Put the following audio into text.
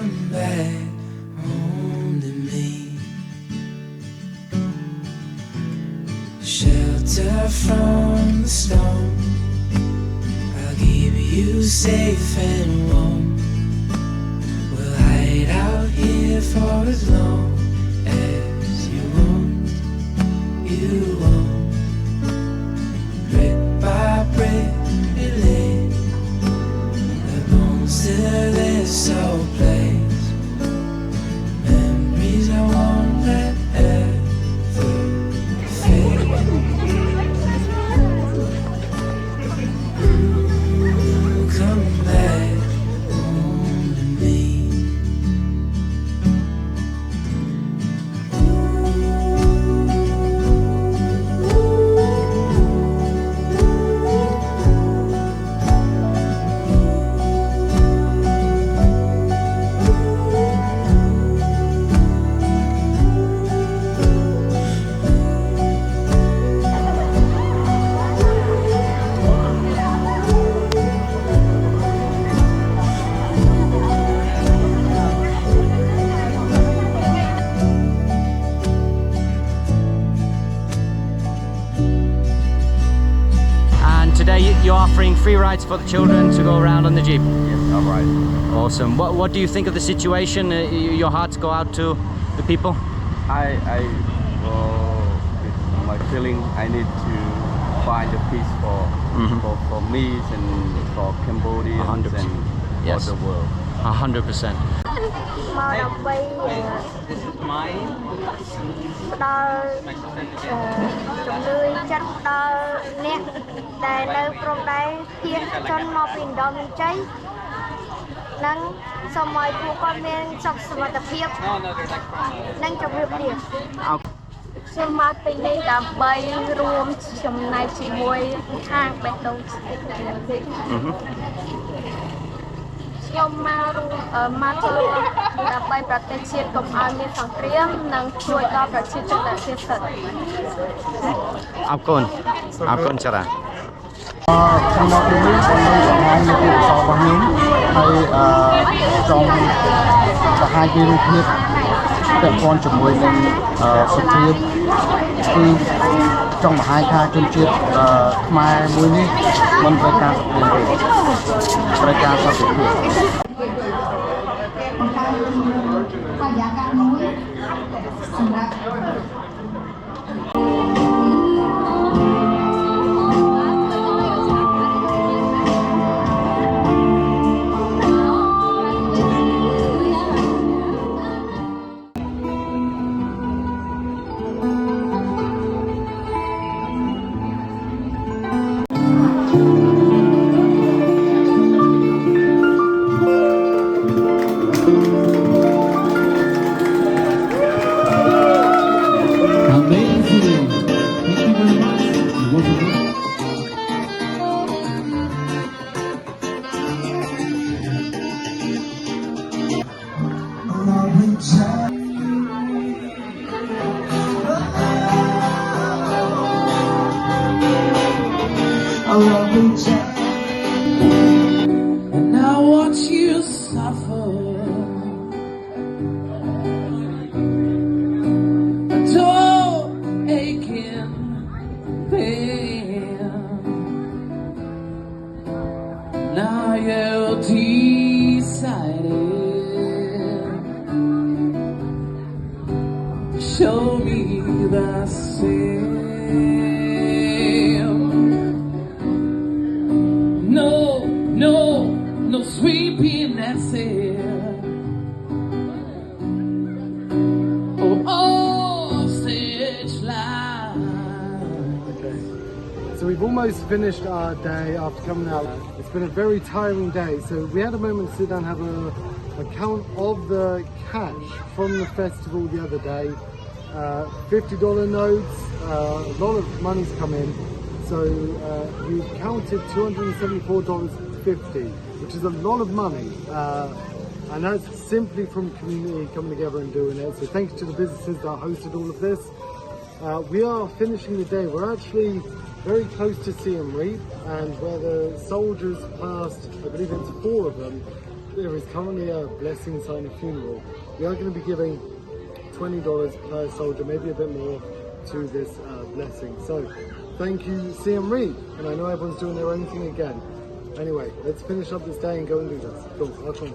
come back home to me. Shelter from the storm, I'll keep you safe and warm. We'll hide out here for as long as you want, you want. Brick by brick we lay the bones to this old place. Memories I won't let ever fade. Come back home to me. And today you're offering free rides for the children to go around on the jeep. Yes, all right. Awesome. What do you think of the situation? Your hearts go out to the people? With my feeling, I need to find a peace for me and for Cambodians 100%. and Yes. for the world. 100%. មកដើម្បីផ្ដល់ជំនួយចិត្តដល់អ្នកដែលនៅព្រំដែនភាគជនមកពីឥណ្ឌូនេស៊ីនិងសូមឲ្យពួកគាត់មានសុខសុវត្ថិភាពនិងជម្រាបលា ខ្ញុំមកទីនេះដើម្បីរួមចំណែកជាមួយខាងបេះដូងខ្ញុំមកធ្វើដើម្បីប្រទេសជាតិកុំឲ្យមានសង្គ្រាមនិងជួយដល់ប្រជាជនដែលជាសិទ្ធិ អរគុណច្រើន ខ្ញុំមកទីនេះខ្ញុំនឹងបង្ហាញនូវភាពសោករបស់ខ្ញុំហើយចង់បង្ហាញពីរូបភាពពាក់ព័ន្ធជាមួយនឹងសុភាពគឺចង់បង្ហាញថាជនជាតិខ្មែរមួយនេះមិនត្រូវការសង្គ្រាមទេត្រូវការសន្តិភាព And I watch you suffer. A dull, aching pain. Now you're decided. Show me the same. No sweeping that's it. Oh, stage line. So we've almost finished our day after coming out. It's been a very tiring day, so we had a moment to sit down and have a count of the cash from the festival the other day. $50 notes, a lot of money's come in. So we counted $274.50, which is a lot of money. And that's simply from community coming together and doing it. So thanks to the businesses that hosted all of this. We are finishing the day. We're actually very close to Siem Reap, and where the soldiers passed, I believe it's 4 of them, there is currently a blessing sign of funeral. We are going to be giving $20 per soldier, maybe a bit more, to this blessing. So thank you, Siem Reap, and I know everyone's doing their own thing again. Anyway, let's finish up this day and go and do this. Cool, I'll come.